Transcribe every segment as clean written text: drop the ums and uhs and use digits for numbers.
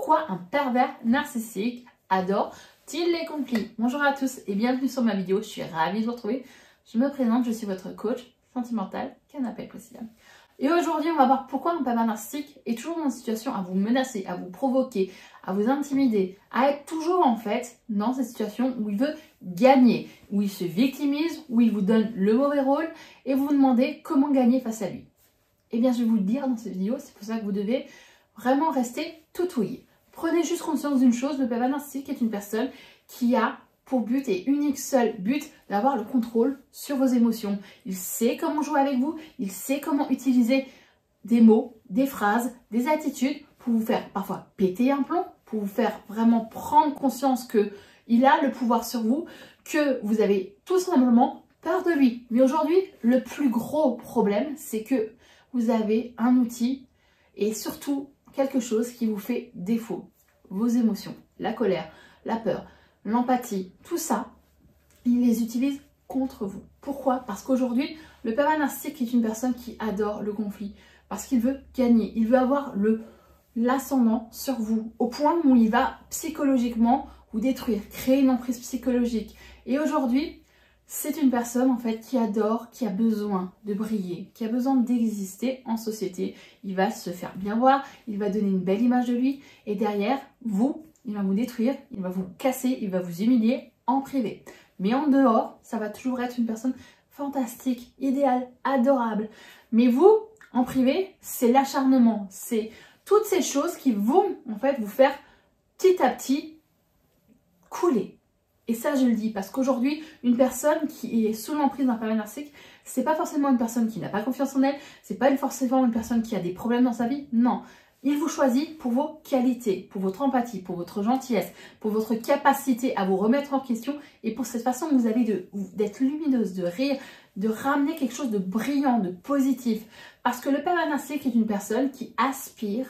Pourquoi un pervers narcissique adore-t-il les conflits? Bonjour à tous et bienvenue sur ma vidéo, je suis ravie de vous retrouver. Je me présente, je suis votre coach sentimental, Canapé Priscilla. Et aujourd'hui, on va voir pourquoi un pervers narcissique est toujours dans une situation à vous menacer, à vous provoquer, à vous intimider, à être toujours en fait dans cette situation où il veut gagner, où il se victimise, où il vous donne le mauvais rôle et vous vous demandez comment gagner face à lui. Eh bien, je vais vous le dire dans cette vidéo, c'est pour ça que vous devez vraiment rester tout ouïe. Prenez juste conscience d'une chose, le pervers narcissique est une personne qui a pour but et unique seul but d'avoir le contrôle sur vos émotions. Il sait comment jouer avec vous, il sait comment utiliser des mots, des phrases, des attitudes pour vous faire parfois péter un plomb, pour vous faire vraiment prendre conscience qu'il a le pouvoir sur vous, que vous avez tout simplement peur de lui. Mais aujourd'hui, le plus gros problème, c'est que vous avez un outil et surtout quelque chose qui vous fait défaut. Vos émotions, la colère, la peur, l'empathie, tout ça, il les utilise contre vous. Pourquoi? Parce qu'aujourd'hui, le pervers narcissique est une personne qui adore le conflit. Parce qu'il veut gagner, il veut avoir l'ascendant sur vous. Au point où il va psychologiquement vous détruire, créer une emprise psychologique. Et aujourd'hui, c'est une personne en fait qui adore, qui a besoin de briller, qui a besoin d'exister en société. Il va se faire bien voir, il va donner une belle image de lui et derrière, il va vous détruire, il va vous casser, il va vous humilier en privé. Mais en dehors, ça va toujours être une personne fantastique, idéale, adorable. Mais vous, en privé, c'est l'acharnement, c'est toutes ces choses qui vont en fait vous faire petit à petit couler. Et ça, je le dis parce qu'aujourd'hui, une personne qui est sous l'emprise d'un pervers narcissique, c'est pas forcément une personne qui n'a pas confiance en elle, c'est pas forcément une personne qui a des problèmes dans sa vie, non. Il vous choisit pour vos qualités, pour votre empathie, pour votre gentillesse, pour votre capacité à vous remettre en question et pour cette façon que vous avez d'être lumineuse, de rire, de ramener quelque chose de brillant, de positif. Parce que le pervers narcissique est une personne qui aspire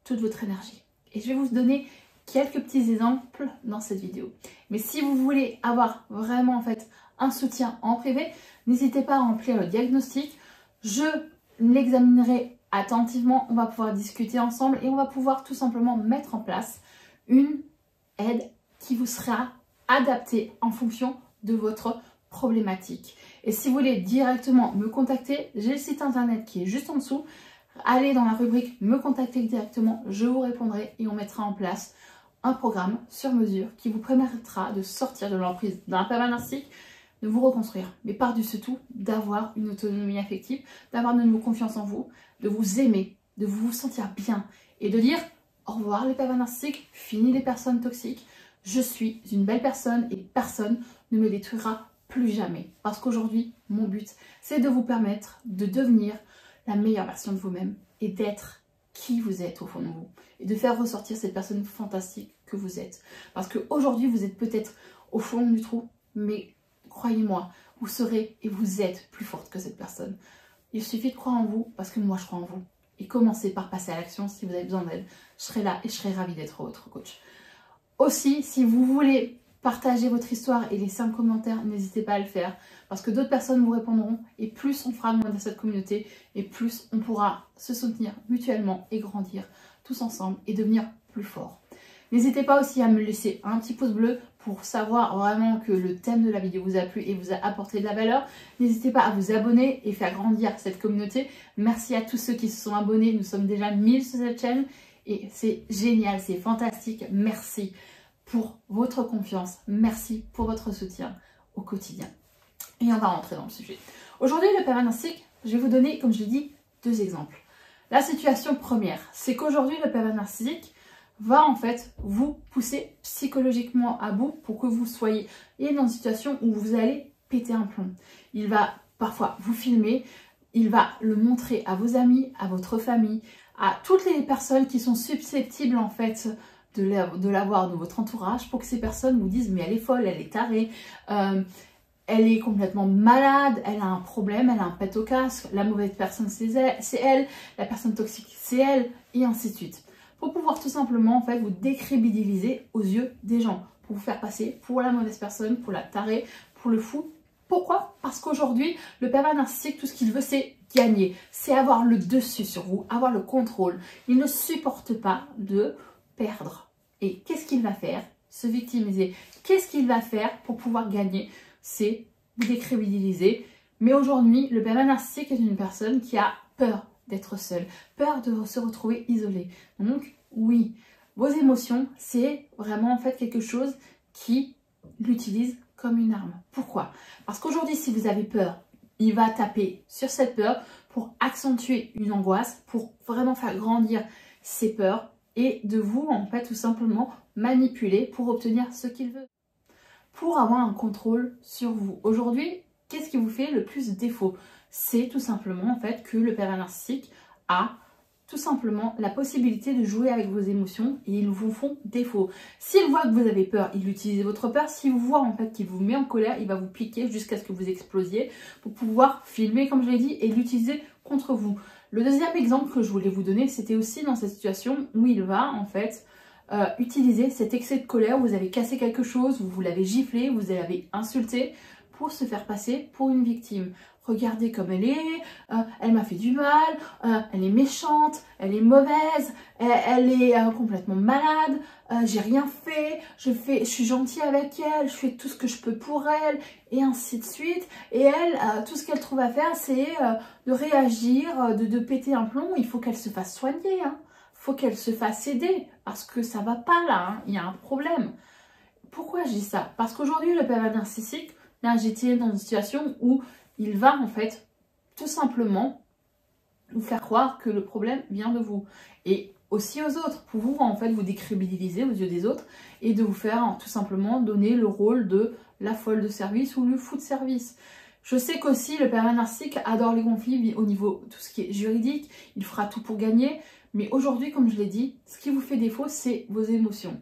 toute votre énergie. Et je vais vous donner quelques petits exemples dans cette vidéo. Mais si vous voulez avoir vraiment en fait un soutien en privé, n'hésitez pas à remplir le diagnostic. Je l'examinerai attentivement, on va pouvoir discuter ensemble et on va pouvoir tout simplement mettre en place une aide qui vous sera adaptée en fonction de votre problématique. Et si vous voulez directement me contacter, j'ai le site internet qui est juste en dessous. Allez dans la rubrique me contacter directement, je vous répondrai et on mettra en place un programme sur mesure qui vous permettra de sortir de l'emprise d'un pervers narcissique, de vous reconstruire, mais par-dessus tout, d'avoir une autonomie affective, d'avoir de nouveau confiance en vous, de vous aimer, de vous sentir bien et de dire au revoir les pervers narcissiques, fini les personnes toxiques, je suis une belle personne et personne ne me détruira plus jamais. Parce qu'aujourd'hui, mon but, c'est de vous permettre de devenir la meilleure version de vous-même et d'être qui vous êtes au fond de vous et de faire ressortir cette personne fantastique que vous êtes. Parce qu'aujourd'hui, vous êtes peut-être au fond du trou, mais croyez-moi, vous serez et vous êtes plus forte que cette personne. Il suffit de croire en vous parce que moi, je crois en vous. Et commencez par passer à l'action si vous avez besoin d'aide. Je serai là et je serai ravie d'être votre coach. Aussi, si vous voulez partager votre histoire et laisser un commentaire, n'hésitez pas à le faire parce que d'autres personnes vous répondront et plus on fera de cette communauté et plus on pourra se soutenir mutuellement et grandir tous ensemble et devenir plus forts. N'hésitez pas aussi à me laisser un petit pouce bleu pour savoir vraiment que le thème de la vidéo vous a plu et vous a apporté de la valeur. N'hésitez pas à vous abonner et faire grandir cette communauté. Merci à tous ceux qui se sont abonnés, nous sommes déjà 1000 sur cette chaîne et c'est génial, c'est fantastique. Merci pour votre confiance, merci pour votre soutien au quotidien. Et on va rentrer dans le sujet. Aujourd'hui, le pervers narcissique, je vais vous donner, comme je l'ai dit, deux exemples. La situation première, c'est qu'aujourd'hui, le pervers narcissique va en fait vous pousser psychologiquement à bout pour que vous soyez dans une situation où vous allez péter un plomb. Il va parfois vous filmer, il va le montrer à vos amis, à votre famille, à toutes les personnes qui sont susceptibles en fait de l'avoir de votre entourage pour que ces personnes vous disent mais elle est folle, elle est tarée, elle est complètement malade, elle a un problème, elle a un pet au casque, la mauvaise personne c'est elle, la personne toxique c'est elle, et ainsi de suite. Pour pouvoir tout simplement en fait vous décrédibiliser aux yeux des gens, pour vous faire passer pour la mauvaise personne, pour la tarée, pour le fou. Pourquoi? Parce qu'aujourd'hui, le pervers narcissique, tout ce qu'il veut, c'est gagner. C'est avoir le dessus sur vous, avoir le contrôle. Il ne supporte pas de perdre. Et qu'est-ce qu'il va faire? Se victimiser. Qu'est-ce qu'il va faire pour pouvoir gagner? C'est vous décrédibiliser. Mais aujourd'hui, le pervers narcissique est une personne qui a peur d'être seule, peur de se retrouver isolée. Donc, oui, vos émotions, c'est vraiment en fait quelque chose qui l'utilise comme une arme. Pourquoi? Parce qu'aujourd'hui, si vous avez peur, il va taper sur cette peur pour accentuer une angoisse, pour vraiment faire grandir ses peurs et de vous, en fait, tout simplement manipuler pour obtenir ce qu'il veut. Pour avoir un contrôle sur vous. Aujourd'hui, qu'est-ce qui vous fait le plus défaut? C'est tout simplement en fait que le pervers narcissique a tout simplement la possibilité de jouer avec vos émotions et ils vous font défaut. S'il voit que vous avez peur, il utilise votre peur. S'il voit en fait qu'il vous met en colère, il va vous piquer jusqu'à ce que vous explosiez pour pouvoir filmer, comme je l'ai dit, et l'utiliser contre vous. Le deuxième exemple que je voulais vous donner, c'était aussi dans cette situation où il va en fait utiliser cet excès de colère, vous avez cassé quelque chose, vous l'avez giflé, vous l'avez insulté pour se faire passer pour une victime. Regardez comme elle est, elle m'a fait du mal, elle est méchante, elle est mauvaise, elle est complètement malade, j'ai rien fait, je suis gentille avec elle, je fais tout ce que je peux pour elle, et ainsi de suite. Et elle, tout ce qu'elle trouve à faire, c'est de réagir, de péter un plomb. Il faut qu'elle se fasse soigner, hein. Faut qu'elle se fasse aider, parce que ça va pas là, hein. Il y a un problème. Pourquoi je dis ça? Parce qu'aujourd'hui, le pervers narcissique, là, j'étais dans une situation où il va en fait tout simplement vous faire croire que le problème vient de vous et aussi aux autres, pour vous en fait vous décrédibiliser aux yeux des autres et de vous faire tout simplement donner le rôle de la folle de service ou le fou de service. Je sais qu'aussi le pervers narcissique adore les conflits au niveau tout ce qui est juridique, il fera tout pour gagner, mais aujourd'hui, comme je l'ai dit, ce qui vous fait défaut, c'est vos émotions.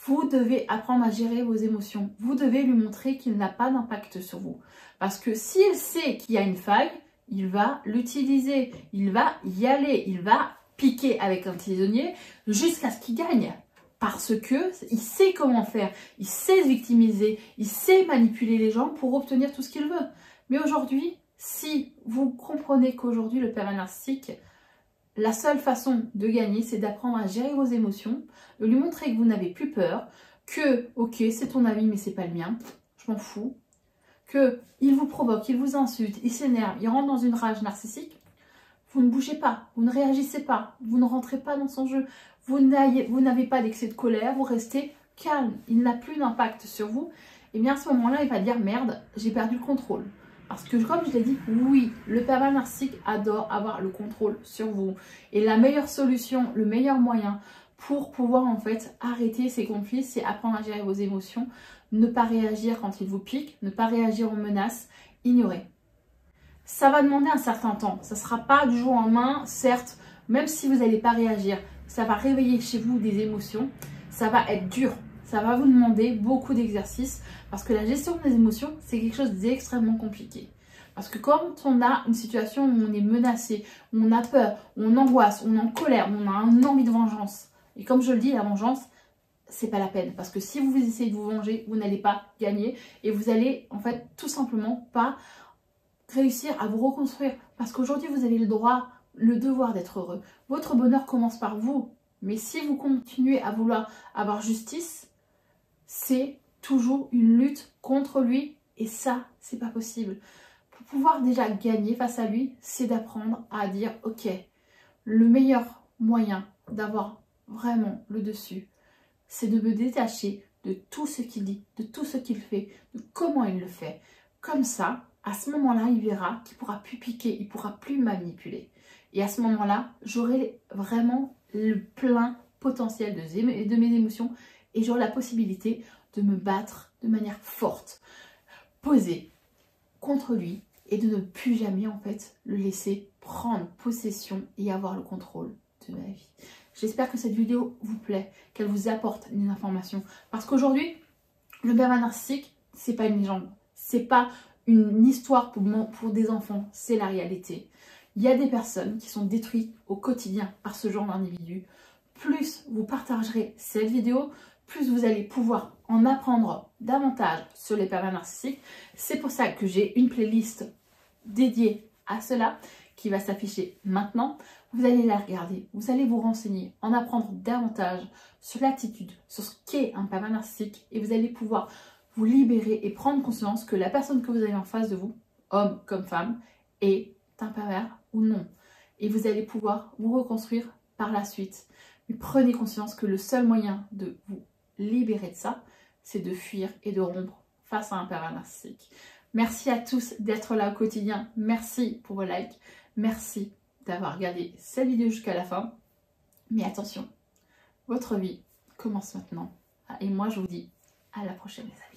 Vous devez apprendre à gérer vos émotions. Vous devez lui montrer qu'il n'a pas d'impact sur vous. Parce que s'il sait qu'il y a une faille, il va l'utiliser. Il va y aller. Il va piquer avec un tisonnier jusqu'à ce qu'il gagne. Parce que il sait comment faire. Il sait se victimiser. Il sait manipuler les gens pour obtenir tout ce qu'il veut. Mais aujourd'hui, si vous comprenez qu'aujourd'hui, le pervers narcissique, la seule façon de gagner, c'est d'apprendre à gérer vos émotions, de lui montrer que vous n'avez plus peur, que, ok, c'est ton avis, mais c'est pas le mien, je m'en fous, qu'il vous provoque, il vous insulte, il s'énerve, il rentre dans une rage narcissique, vous ne bougez pas, vous ne réagissez pas, vous ne rentrez pas dans son jeu, vous n'avez pas d'excès de colère, vous restez calme, il n'a plus d'impact sur vous, et bien à ce moment-là, il va dire, merde, j'ai perdu le contrôle. Parce que comme je l'ai dit, oui, le pervers narcissique adore avoir le contrôle sur vous. Et la meilleure solution, le meilleur moyen pour pouvoir en fait arrêter ces conflits, c'est apprendre à gérer vos émotions, ne pas réagir quand il vous pique, ne pas réagir aux menaces, ignorer. Ça va demander un certain temps, ça ne sera pas du jour au lendemain, certes, même si vous n'allez pas réagir, ça va réveiller chez vous des émotions, ça va être dur. Ça va vous demander beaucoup d'exercices parce que la gestion des émotions, c'est quelque chose d'extrêmement compliqué. Parce que quand on a une situation où on est menacé, où on a peur, où on angoisse, où on est en colère, où on a une envie de vengeance, et comme je le dis, la vengeance, c'est pas la peine. Parce que si vous essayez de vous venger, vous n'allez pas gagner et vous allez en fait tout simplement pas réussir à vous reconstruire. Parce qu'aujourd'hui, vous avez le droit, le devoir d'être heureux. Votre bonheur commence par vous. Mais si vous continuez à vouloir avoir justice, c'est toujours une lutte contre lui et ça, c'est pas possible. Pour pouvoir déjà gagner face à lui, c'est d'apprendre à dire ok, le meilleur moyen d'avoir vraiment le dessus, c'est de me détacher de tout ce qu'il dit, de tout ce qu'il fait, de comment il le fait. Comme ça, à ce moment-là, il verra qu'il ne pourra plus piquer, il ne pourra plus manipuler. Et à ce moment-là, j'aurai vraiment le plein potentiel de mes émotions et j'aurai la possibilité de me battre de manière forte, posée contre lui et de ne plus jamais en fait le laisser prendre possession et avoir le contrôle de ma vie. J'espère que cette vidéo vous plaît, qu'elle vous apporte des informations parce qu'aujourd'hui, le pervers narcissique, c'est pas une légende, c'est pas une histoire pour des enfants, c'est la réalité. Il y a des personnes qui sont détruites au quotidien par ce genre d'individu. Plus vous partagerez cette vidéo, plus vous allez pouvoir en apprendre davantage sur les pervers narcissiques. C'est pour ça que j'ai une playlist dédiée à cela qui va s'afficher maintenant. vous allez la regarder, vous allez vous renseigner, en apprendre davantage sur l'attitude, sur ce qu'est un pervers narcissique et vous allez pouvoir vous libérer et prendre conscience que la personne que vous avez en face de vous, homme comme femme, est un pervers ou non. Et vous allez pouvoir vous reconstruire par la suite. Mais prenez conscience que le seul moyen de vous libérer de ça, c'est de fuir et de rompre face à un pervers narcissique. Merci à tous d'être là au quotidien. Merci pour vos likes. Merci d'avoir regardé cette vidéo jusqu'à la fin. Mais attention, votre vie commence maintenant. Et moi, je vous dis à la prochaine, les amis.